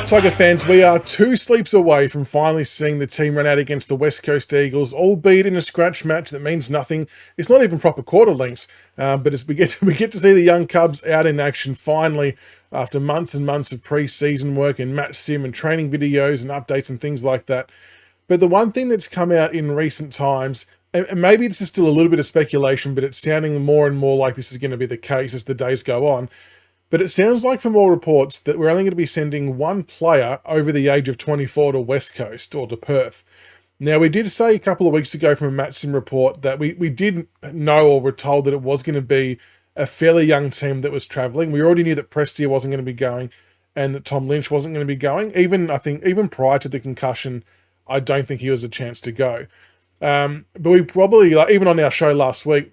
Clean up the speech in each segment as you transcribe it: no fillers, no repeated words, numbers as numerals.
Tiger fans, we are 2 sleeps away from finally seeing the team run out against the West Coast Eagles, albeit in a scratch match that means nothing. It's not even proper quarter lengths, but as we get to see the young Cubs out in action finally after months and months of pre-season work and match sim and training videos and updates and things like that. But the one thing that's come out in recent times, and maybe this is still a little bit of speculation, but it's sounding more and more like this is going to be the case as the days go on. But it sounds like from all reports that we're only going to be sending 1 player over the age of 24 to West Coast or to Perth. Now, we did say a couple of weeks ago from a match sim report that we did know or were told that it was going to be a fairly young team that was travelling. We already knew that Prestia wasn't going to be going and that Tom Lynch wasn't going to be going. Even prior to the concussion, I don't think he was a chance to go. But we probably, even on our show last week,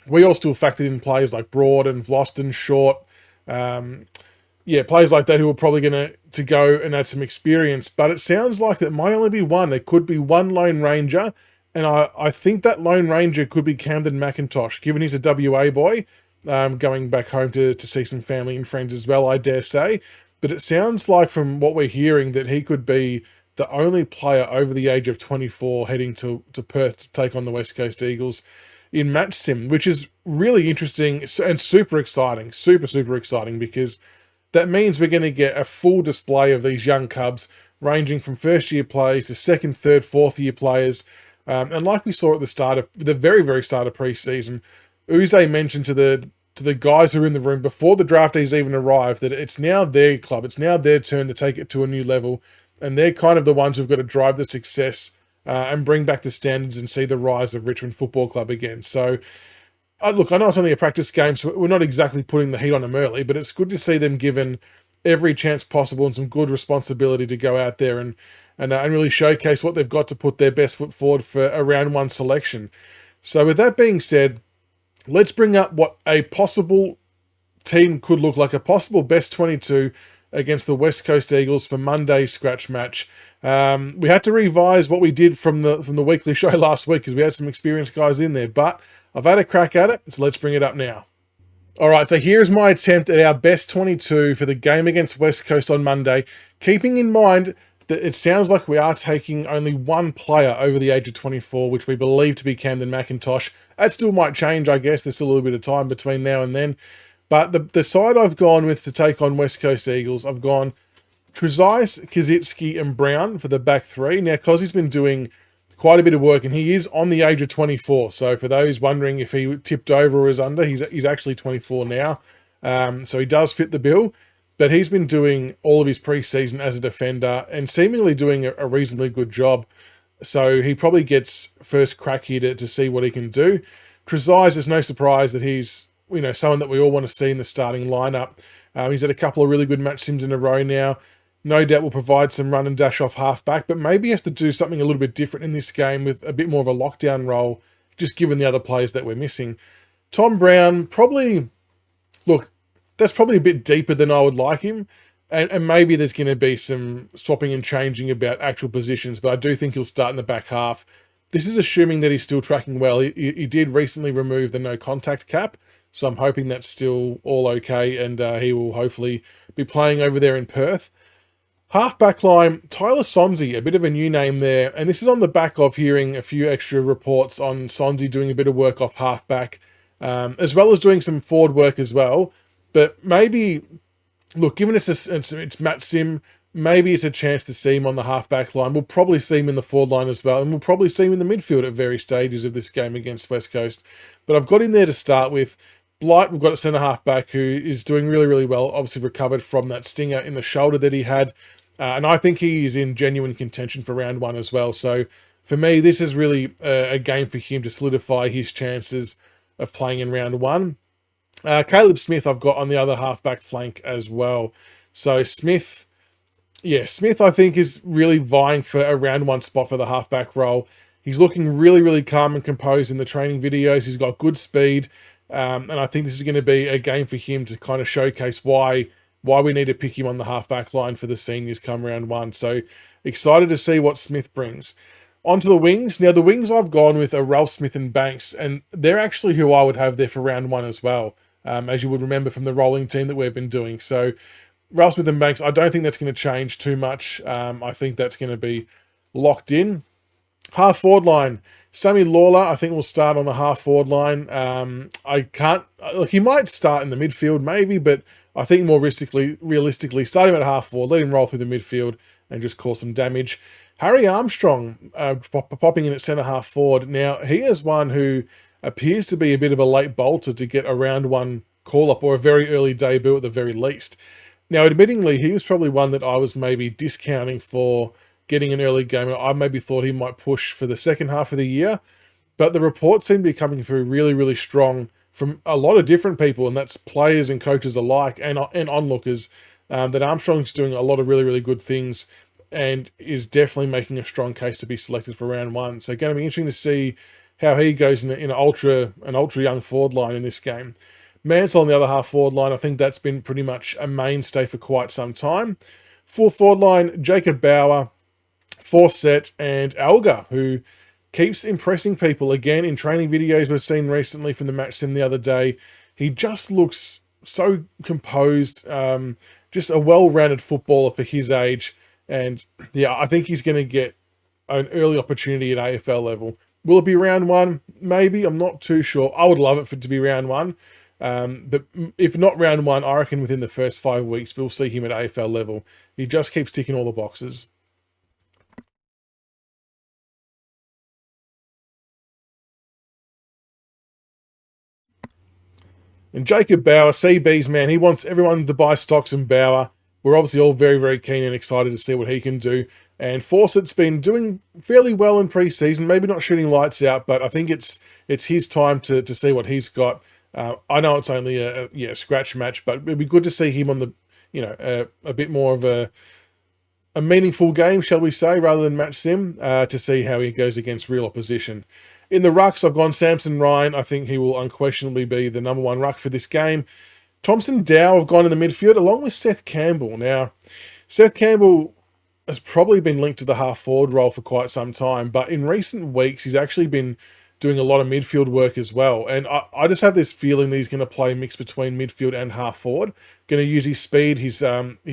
we all still factored in players like Broad and Vlosten, Short, players like that who are probably going to go and add some experience. But it sounds like it might only be one. There could be one Lone Ranger, and I think that Lone Ranger could be Camden McIntosh, given he's a WA boy, going back home to see some family and friends as well, I dare say. But it sounds like from what we're hearing that he could be the only player over the age of 24 heading to Perth to take on the West Coast Eagles in match sim, which is really interesting and super exciting, super exciting, because that means we're going to get a full display of these young Cubs ranging from first year players to second, third, fourth year players. And like we saw at the very, very start of preseason, Uze mentioned to the guys who are in the room before the draftees even arrived that it's now their club. It's now their turn to take it to a new level. And they're kind of the ones who've got to drive the success and bring back the standards and see the rise of Richmond Football Club again. So, look, I know it's only a practice game, so we're not exactly putting the heat on them early, but it's good to see them given every chance possible and some good responsibility to go out there and really showcase what they've got to put their best foot forward for a round 1 selection. So with that being said, let's bring up what a possible team could look like, a possible best 22 against the West Coast Eagles for Monday's scratch match. We had to revise what we did from the weekly show last week because we had some experienced guys in there, but I've had a crack at it, so let's bring it up now. All right, so here's my attempt at our best 22 for the game against West Coast on Monday, keeping in mind that it sounds like we are taking only 1 player over the age of 24, which we believe to be Camden McIntosh. That still might change, I guess. There's still a little bit of time between now and then. But the side I've gone with to take on West Coast Eagles, I've gone Trezise, Kazitsky, and Brown for the back 3. Now, Kozzy's been doing quite a bit of work, and he is on the age of 24. So for those wondering if he tipped over or is under, he's actually 24 now. So he does fit the bill. But he's been doing all of his preseason as a defender and seemingly doing a reasonably good job. So he probably gets first crack here to see what he can do. Trezise, is no surprise that he's someone that we all want to see in the starting lineup. He's had a couple of really good match sims in a row now. No doubt will provide some run and dash off halfback, but maybe he has to do something a little bit different in this game with a bit more of a lockdown role, just given the other players that we're missing. Tom Brown, that's probably a bit deeper than I would like him. And maybe there's going to be some swapping and changing about actual positions, but I do think he'll start in the back half. This is assuming that he's still tracking well. He did recently remove the no contact cap, so I'm hoping that's still all okay, and he will hopefully be playing over there in Perth. Half-back line, Tyler Sonzi, a bit of a new name there, and this is on the back of hearing a few extra reports on Sonzi doing a bit of work off half-back, as well as doing some forward work as well. But maybe, look, given it's match sim, maybe it's a chance to see him on the half-back line. We'll probably see him in the forward line as well, and we'll probably see him in the midfield at various stages of this game against West Coast. But I've got him there to start with. Blight, we've got a centre half-back who is doing really, really well, obviously recovered from that stinger in the shoulder that he had. And I think he is in genuine contention for round 1 as well. So for me, this is really a game for him to solidify his chances of playing in round 1. Caleb Smith I've got on the other half-back flank as well. So Smith I think is really vying for a round 1 spot for the half-back role. He's looking really, really calm and composed in the training videos. He's got good speed. And I think this is going to be a game for him to kind of showcase why we need to pick him on the half-back line for the seniors come round 1. So excited to see what Smith brings. Onto the wings. Now, the wings I've gone with are Ralph Smith and Banks, and they're actually who I would have there for round 1 as well. as you would remember from the rolling team that we've been doing. So Ralph Smith and Banks, I don't think that's going to change too much. I think that's going to be locked in. Half forward line, Sammy Lawler, I think will start on the half forward line. He might start in the midfield maybe, but I think more realistically, start him at half forward, let him roll through the midfield and just cause some damage. Harry Armstrong popping in at centre half forward. Now, he is one who appears to be a bit of a late bolter to get a round one call-up or a very early debut at the very least. Now, admittingly, he was probably one that I was maybe discounting for getting an early game. I maybe thought he might push for the second half of the year, but the reports seem to be coming through really, really strong from a lot of different people, and that's players and coaches alike and onlookers, that Armstrong's doing a lot of really, really good things and is definitely making a strong case to be selected for round one. So going to be interesting to see how he goes in an ultra young forward line in this game. Mansell on the other half forward line, I think that's been pretty much a mainstay for quite some time. Full forward line, Jacob Bauer, Fawcett, and Alga, who keeps impressing people. Again, in training videos we've seen recently from the match sim the other day, he just looks so composed, just a well-rounded footballer for his age. And yeah, I think he's going to get an early opportunity at AFL level. Will it be round one? Maybe. I'm not too sure. I would love it for it to be round one. But if not round one, I reckon within the first 5 weeks, we'll see him at AFL level. He just keeps ticking all the boxes. And Jacob Bauer, CB's man, he wants everyone to buy stocks in Bauer. We're obviously all very, very keen and excited to see what he can do. And Fawcett's been doing fairly well in preseason, maybe not shooting lights out, but I think it's his time to see what he's got. I know it's only a scratch match, but it'd be good to see him on the, a bit more of a meaningful game, shall we say, rather than match sim, to see how he goes against real opposition. In the rucks, I've gone Samson Ryan. I think he will unquestionably be the number one ruck for this game. Thompson Dow have gone in the midfield, along with Seth Campbell. Now, Seth Campbell has probably been linked to the half-forward role for quite some time, but in recent weeks, he's actually been doing a lot of midfield work as well. And I just have this feeling that he's going to play a mix between midfield and half-forward. Going to use his speed, his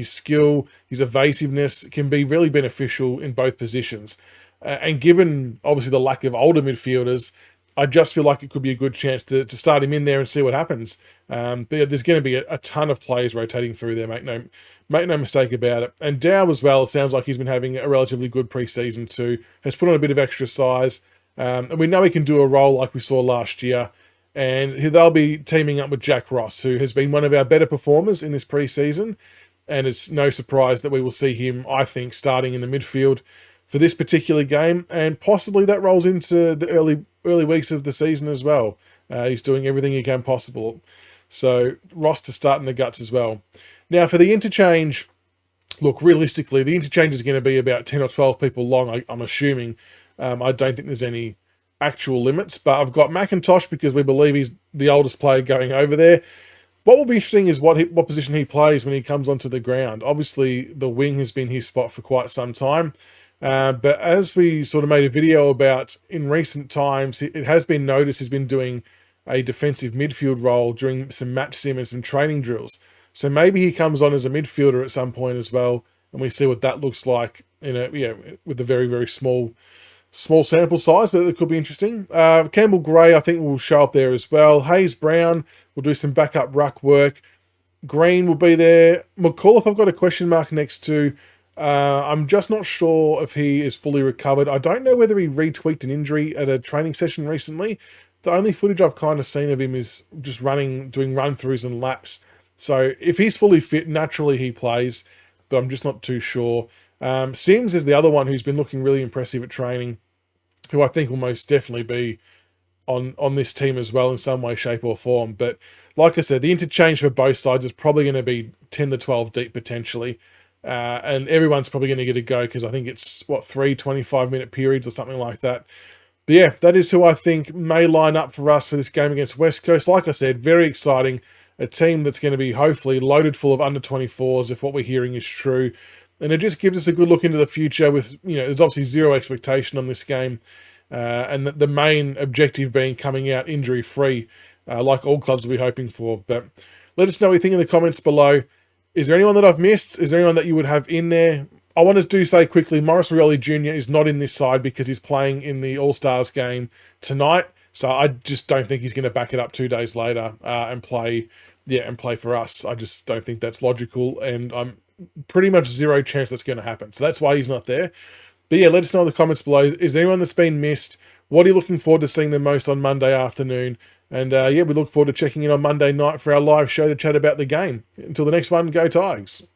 skill, his evasiveness can be really beneficial in both positions. And given, obviously, the lack of older midfielders, I just feel like it could be a good chance to start him in there and see what happens. But there's going to be a ton of players rotating through there, make no mistake about it. And Dow as well, it sounds like he's been having a relatively good preseason too. Has put on a bit of extra size. And we know he can do a role like we saw last year. And they'll be teaming up with Jack Ross, who has been one of our better performers in this preseason. And it's no surprise that we will see him, I think, starting in the midfield for this particular game, and possibly that rolls into the early weeks of the season as well. He's doing everything he can possible. So Ross to start in the guts as well. Now for the interchange, look, realistically, the interchange is going to be about 10 or 12 people long, I'm assuming. I don't think there's any actual limits, but I've got McIntosh because we believe he's the oldest player going over there. What will be interesting is what position he plays when he comes onto the ground. Obviously, the wing has been his spot for quite some time. But as we sort of made a video about in recent times, it has been noticed he's been doing a defensive midfield role during some match sim and some training drills. So maybe he comes on as a midfielder at some point as well, and we see what that looks like with a very, very small sample size, but it could be interesting. Campbell Gray, I think, will show up there as well. Hayes Brown will do some backup ruck work. Green will be there. McAuliffe, I've got a question mark next to. I'm just not sure if he is fully recovered. I don't know whether he retweaked an injury at a training session recently. The only footage I've kind of seen of him is just doing run-throughs and laps. So if he's fully fit, naturally he plays, but I'm just not too sure. Sims is the other one who's been looking really impressive at training, who I think will most definitely be on this team as well in some way, shape or form. But like I said, the interchange for both sides is probably going to be 10 to 12 deep potentially. And everyone's probably going to get a go because I think it's, 3 25-minute periods or something like that. But yeah, that is who I think may line up for us for this game against West Coast. Like I said, very exciting. A team that's going to be hopefully loaded full of under-24s if what we're hearing is true. And it just gives us a good look into the future with, there's obviously zero expectation on this game. And the main objective being coming out injury-free. like all clubs will be hoping for. But let us know what you think in the comments below. Is there anyone that I've missed? Is there anyone that you would have in there? I want to do say quickly, Morris Rioli Jr. is not in this side because he's playing in the All-Stars game tonight. So I just don't think he's going to back it up 2 days later and play for us. I just don't think that's logical, and I'm pretty much zero chance that's going to happen. So that's why he's not there. But yeah, let us know in the comments below. Is there anyone that's been missed? What are you looking forward to seeing the most on Monday afternoon? And yeah, we look forward to checking in on Monday night for our live show to chat about the game. Until the next one, go Tigers.